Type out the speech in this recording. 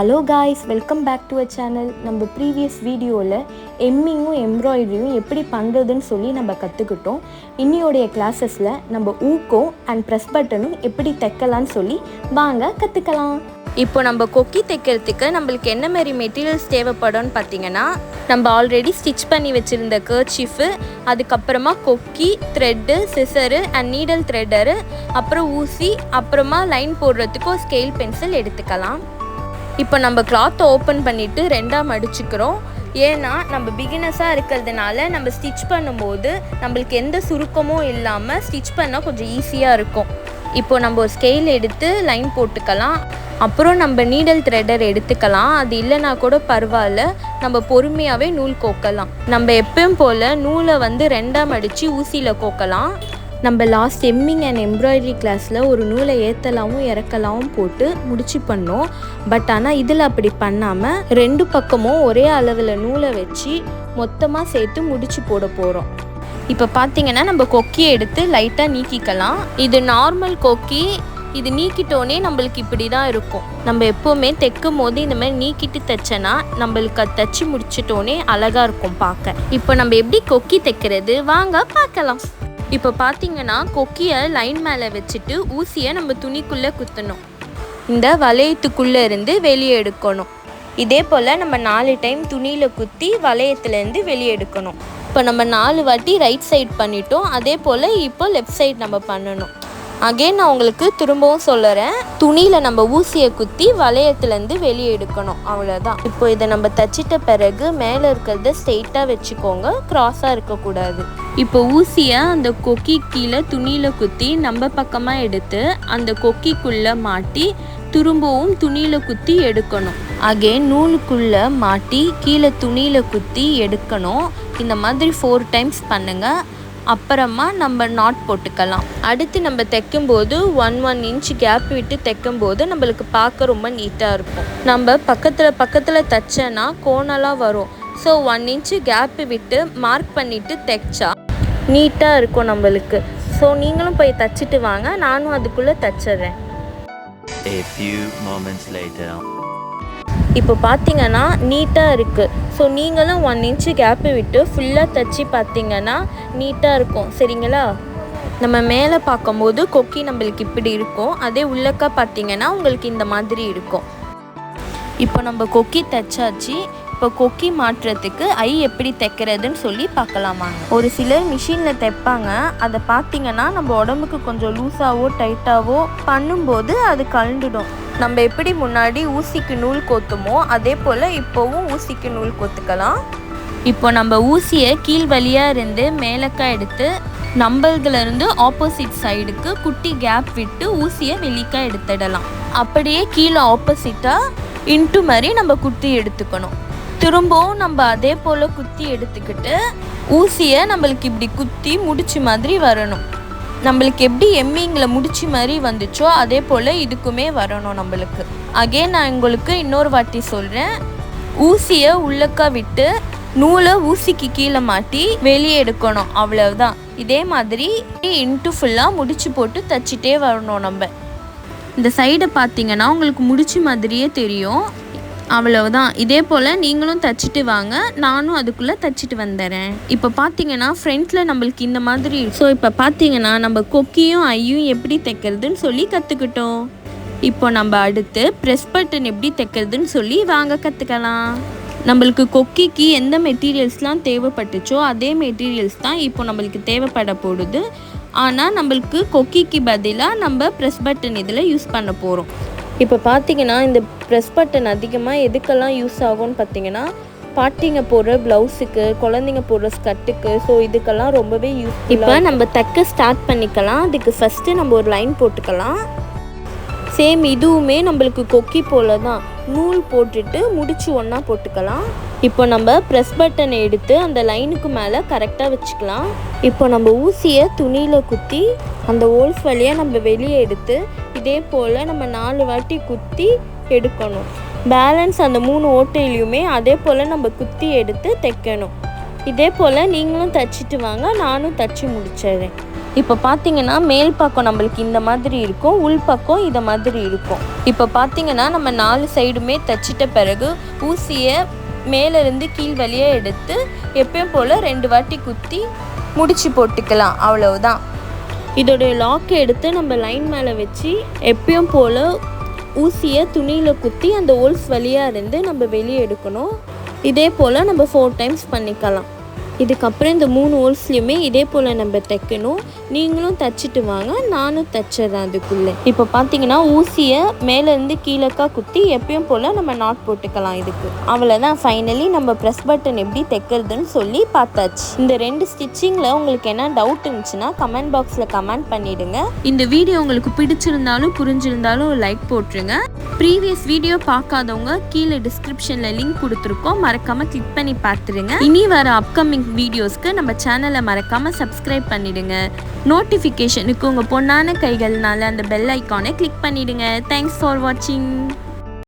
Hello guys, welcome back to our channel. நம்ம previous வீடியோல எம்மிங்கும் எம்ப்ராய்டரியும் எப்படி பண்றதுன்னு சொல்லி நம்ம கத்துக்கிட்டோம். இன்னியோடைய கிளாसेसல நம்ம ஊக்கோ அண்ட் பிரஸ் பட்டனும் எப்படி தைக்கலாம்னு சொல்லி வாங்க கத்துக்கலாம். இப்போ நம்ம கொக்கி தைக்கிறதுக்கு நமக்கு என்ன மாதிரி மெட்டீரியல்ஸ் தேவைப்படும்னு பார்த்தீங்கன்னா, நம்ம ஆல்ரெடி ஸ்டிச் பண்ணி வச்சிருந்த கர்ச்சீஃப், அதுக்கு அப்புறமா கொக்கி, thread, scissor and needle threader, அப்புறம் ஊசி, அப்புறமா லைன் போடுறதுக்கு ஒரு ஸ்கேல் பென்சில் எடுத்துக்கலாம். இப்போ நம்ம கிளாத்தை ஓப்பன் பண்ணிவிட்டு ரெண்டாக மடிச்சுக்கிறோம். ஏன்னா நம்ம பிகினர்ஸாக இருக்கிறதுனால நம்ம ஸ்டிச் பண்ணும்போது நம்மளுக்கு எந்த சுருக்கமும் இல்லாமல் ஸ்டிச் பண்ணால் கொஞ்சம் ஈஸியாக இருக்கும். இப்போ நம்ம ஒரு ஸ்கேல் எடுத்து லைன் போட்டுக்கலாம். அப்புறம் நம்ம நீடல் த்ரெட்டர் எடுத்துக்கலாம். அது இல்லைனா கூட பரவாயில்ல, நம்ம பொறுமையாகவே நூல் கோக்கலாம். நம்ம எப்பயும் போல் நூலை ரெண்டாக மடித்து ஊசியில் கோக்கலாம். நம்ம லாஸ்ட் எம்மிங் அண்ட் எம்ப்ராய்டரி கிளாஸில் ஒரு நூலை ஏற்றலாவும் இறக்கலாவும் போட்டு முடிச்சு பண்ணோம். பட் ஆனால் இதில் அப்படி பண்ணாமல் ரெண்டு பக்கமும் ஒரே அளவில் நூலை வச்சு மொத்தமாக சேர்த்து முடிச்சு போட போகிறோம். இப்போ பார்த்தீங்கன்னா நம்ம கொக்கியை எடுத்து லைட்டாக நீக்கிக்கலாம். இது நார்மல் கொக்கி. இது நீக்கிட்டோன்னே நம்மளுக்கு இப்படி தான் இருக்கும். நம்ம எப்போவுமே தைக்கும் போது இந்த மாதிரி நீக்கிட்டு தைச்சோன்னா நம்மளுக்கு அது தைச்சி முடிச்சிட்டோன்னே அழகாக இருக்கும் பார்க்க. இப்போ நம்ம எப்படி கொக்கி தைக்கிறது வாங்க பார்க்கலாம். இப்போ பார்த்தீங்கன்னா கொக்கியை லைன் மேலே வச்சுட்டு ஊசியை நம்ம துணிக்குள்ளே குத்தணும். இந்த வளையத்துக்குள்ளே இருந்து வெளியே எடுக்கணும். இதே போல் நம்ம 4 டைம் துணியில் குத்தி வளையத்துலேருந்து வெளியே எடுக்கணும். இப்போ நம்ம 4 வாட்டி ரைட் சைட் பண்ணிட்டோம். அதே போல் இப்போ லெஃப்ட் சைட் நம்ம பண்ணணும். அகைன் நான் உங்களுக்கு திரும்பவும் சொல்லுறேன், துணியில் நம்ம ஊசியை குத்தி வளையத்துலேருந்து வெளியே எடுக்கணும், அவ்வளோதான். இப்போ இதை நம்ம தைச்சிட்ட பிறகு மேலே இருக்கிறத ஸ்ட்ரெயிட்டாக வச்சுக்கோங்க, க்ராஸாக இருக்கக்கூடாது. இப்போ ஊசியை அந்த கொக்கி கீழே துணியில் குத்தி நம்ம பக்கமாக எடுத்து அந்த கொக்கிக்குள்ளே மாட்டி திரும்பவும் துணியில் குத்தி எடுக்கணும். அகைன் நூலுக்குள்ளே மாட்டி கீழே துணியில் குத்தி எடுக்கணும். இந்த மாதிரி 4 டைம்ஸ் பண்ணுங்கள். அப்புறமா நம்ம நாட் போட்டுக்கலாம். அடுத்து நம்ம தைக்கும்போது 1 இன்ச் கேப் விட்டு தைக்கும்போது நம்மளுக்கு பார்க்க ரொம்ப நீட்டாக இருக்கும். நம்ம பக்கத்தில் தைச்சோன்னா கோணலாக வரும். ஸோ 1 இன்ச்சு கேப்பு விட்டு மார்க் பண்ணிவிட்டு தைச்சா நீட்டாக இருக்கும் நம்மளுக்கு. ஸோ நீங்களும் போய் தைச்சிட்டு வாங்க, நானும் அதுக்குள்ளே தைச்சிட்றேன். இப்போ பார்த்தீங்கன்னா நீட்டாக இருக்குது. ஸோ நீங்களும் 1 இன்ச்சு கேப்பு விட்டு ஃபுல்லாக தைச்சி பார்த்தீங்கன்னா நீட்டாக இருக்கும். சரிங்களா? நம்ம மேலே பார்க்கும்போது கொக்கி நம்மளுக்கு இப்படி இருக்கும். அதே உள்ளக்கா பார்த்தீங்கன்னா உங்களுக்கு இந்த மாதிரி இருக்கும். இப்போ நம்ம கொக்கி தைச்சாச்சு. இப்போ கொக்கி மாட்டுறதுக்கு எப்படி தைக்கிறதுன்னு சொல்லி பார்க்கலாமாங்க. ஒரு சிலர் மிஷினில் தைப்பாங்க. அதை பார்த்தீங்கன்னா நம்ம உடம்புக்கு கொஞ்சம் லூஸாவோ டைட்டாவோ பண்ணும்போது அது கழண்டுடும். நம்ம எப்படி முன்னாடி ஊசிக்கு நூல் கோத்துமோ அதே போல் இப்போவும் ஊசிக்கு நூல் கோத்துக்கலாம். இப்போ நம்ம ஊசியை கீழ் வழியாக இருந்து மேலக்கா எடுத்து நம்மளதுலேருந்து ஆப்போசிட் சைடுக்கு குட்டி கேப் விட்டு ஊசியை வெளிக்கா எடுத்துடலாம். அப்படியே கீழே ஆப்போசிட்டாக இன்ட்டு மாதிரி நம்ம குத்தி எடுத்துக்கணும். திரும்பவும் நம்ம அதே போல் குத்தி எடுத்துக்கிட்டு ஊசியை நம்மளுக்கு இப்படி குத்தி முடிச்சு மாதிரி வரணும். நம்மளுக்கு எப்படி எம்மிங்கில் முடிச்சு மாதிரி வந்துச்சோ அதே போல் இதுக்குமே வரணும் நம்மளுக்கு. அகைன் நான் உங்களுக்கு இன்னொரு வாட்டி சொல்கிறேன், ஊசியை உள்ளக்கா விட்டு நூலை ஊசிக்கு கீழே மாட்டி வெளியே எடுக்கணும், அவ்வளவுதான். இதே மாதிரி இன்ட்டு ஃபுல்லாக முடிச்சு போட்டு தைச்சிட்டே வரணும். நம்ம இந்த சைடை பார்த்தீங்கன்னா உங்களுக்கு முடிச்சு மாதிரியே தெரியும், அவ்வளவுதான். இதே போல் நீங்களும் தைச்சிட்டு வாங்க, நானும் அதுக்குள்ளே தைச்சிட்டு வந்துடுறேன். இப்போ பார்த்தீங்கன்னா ஃப்ரண்ட்டில் நம்மளுக்கு இந்த மாதிரி. ஸோ இப்போ பார்த்தீங்கன்னா நம்ம கொக்கியும் ஐயும் எப்படி தைக்கிறதுன்னு சொல்லி கற்றுக்கிட்டோம். இப்போ நம்ம அடுத்து ப்ரெஸ் பட்டன் எப்படி தைக்கிறதுன்னு சொல்லி வாங்க கற்றுக்கலாம். நம்மளுக்கு கொக்கிக்கு எந்த மெட்டீரியல்ஸ்லாம் தேவைப்பட்டுச்சோ அதே மெட்டீரியல்ஸ் தான் இப்போ நம்மளுக்கு தேவைப்பட போடுது. ஆனால் நம்மளுக்கு கொக்கிக்கு பதிலாக நம்ம ப்ரெஸ் பட்டன் இதில் யூஸ் பண்ண போகிறோம். இப்போ பார்த்தீங்கன்னா இந்த ப்ரெஸ் பட்டன் அதிகமாக எதுக்கெல்லாம் யூஸ் ஆகும்னு பார்த்தீங்கன்னா, பாட்டிங்க போடுற ப்ளவுஸுக்கு, குழந்தைங்க போடுற ஸ்கர்ட்டுக்கு, ஸோ இதுக்கெல்லாம் ரொம்பவே யூஸ். இப்போ நம்ம தைக்க ஸ்டார்ட் பண்ணிக்கலாம். அதுக்கு ஃபஸ்ட்டு நம்ம ஒரு லைன் போட்டுக்கலாம். சேம் இதுவுமே நம்மளுக்கு கொக்கி போல தான் நூல் போட்டுட்டு முடிச்சு ஒன்றா போட்டுக்கலாம். இப்போ நம்ம ப்ரெஸ் பட்டனை எடுத்து அந்த லைனுக்கு மேலே கரெக்டாக வச்சுக்கலாம். இப்போ நம்ம ஊசியை துணியில் குத்தி அந்த ஹோல்ஸ் வழியாக நம்ம வெளியே எடுத்து இதே போல் நம்ம 4 வாட்டி குத்தி எடுக்கணும். பேலன்ஸ் அந்த 3 ஓட்டையிலையுமே அதே போல் நம்ம குத்தி எடுத்து தைக்கணும். இதே போல் நீங்களும் தைச்சிட்டு வாங்க, நானும் தைச்சி முடிச்சிடுறேன். இப்போ பார்த்தீங்கன்னா மேல் பக்கம் நம்மளுக்கு இந்த மாதிரி இருக்கும், உள் பக்கம் இதை மாதிரி இருக்கும். இப்போ பார்த்தீங்கன்னா நம்ம 4 சைடுமே தைச்சிட்ட பிறகு ஊசியை மேலேருந்து கீழ் வழியாக எடுத்து எப்பயும் போல் 2 வாட்டி குத்தி முடிச்சு போட்டுக்கலாம். அவ்வளவுதான். இதோடைய லாக்கை எடுத்து நம்ம லைன் மேலே வச்சு எப்பயும் போல் ஊசியை துணியில் குத்தி அந்த ஹோல்ஸ் வழியாக இருந்து நம்ம வெளியே எடுக்கணும். இதே போல் நம்ம 4 டைம்ஸ் பண்ணிக்கலாம். இதுக்கப்புறம் இந்த 3 ஹோல்ஸ்லையுமே இதே போல் நம்ம தைக்கணும். நீங்களும் தைச்சிட்டு வாங்க, நானும் தைச்சிட்றேன் அதுக்குள்ளே. இப்போ பார்த்தீங்கன்னா ஊசியை மேலேருந்து கீழக்கா குத்தி எப்பயும் போல் நம்ம நாட் போட்டுக்கலாம். இதுக்கு அவ்வளோதான். ஃபைனலி நம்ம ப்ரெஸ் பட்டன் எப்படி தைக்கிறதுன்னு சொல்லி பார்த்தாச்சு. இந்த 2 ஸ்டிச்சிங்கில் உங்களுக்கு என்ன டவுட் இருந்துச்சுன்னா கமெண்ட் பாக்ஸில் கமெண்ட் பண்ணிவிடுங்க. இந்த வீடியோ உங்களுக்கு பிடிச்சிருந்தாலும் புரிஞ்சிருந்தாலும் ஒரு லைக் போட்டுருங்க. ப்ரீவியஸ் வீடியோ பார்க்காதவங்க கீழே டிஸ்கிரிப்ஷனில் லிங்க் கொடுத்துருக்கோம், மறக்காமல் கிளிக் பண்ணி பார்த்துருங்க. இனி வர அப்கமிங் வீடியோஸ்க்கு நம்ம சேனலை மறக்காமல் சப்ஸ்கிரைப் பண்ணிடுங்க. நோட்டிஃபிகேஷனுக்கு உங்கள் பொண்ணான கைகள்னால அந்த பெல் ஐக்கானை கிளிக் பண்ணிடுங்க. தேங்க்ஸ் ஃபார் வாட்சிங்.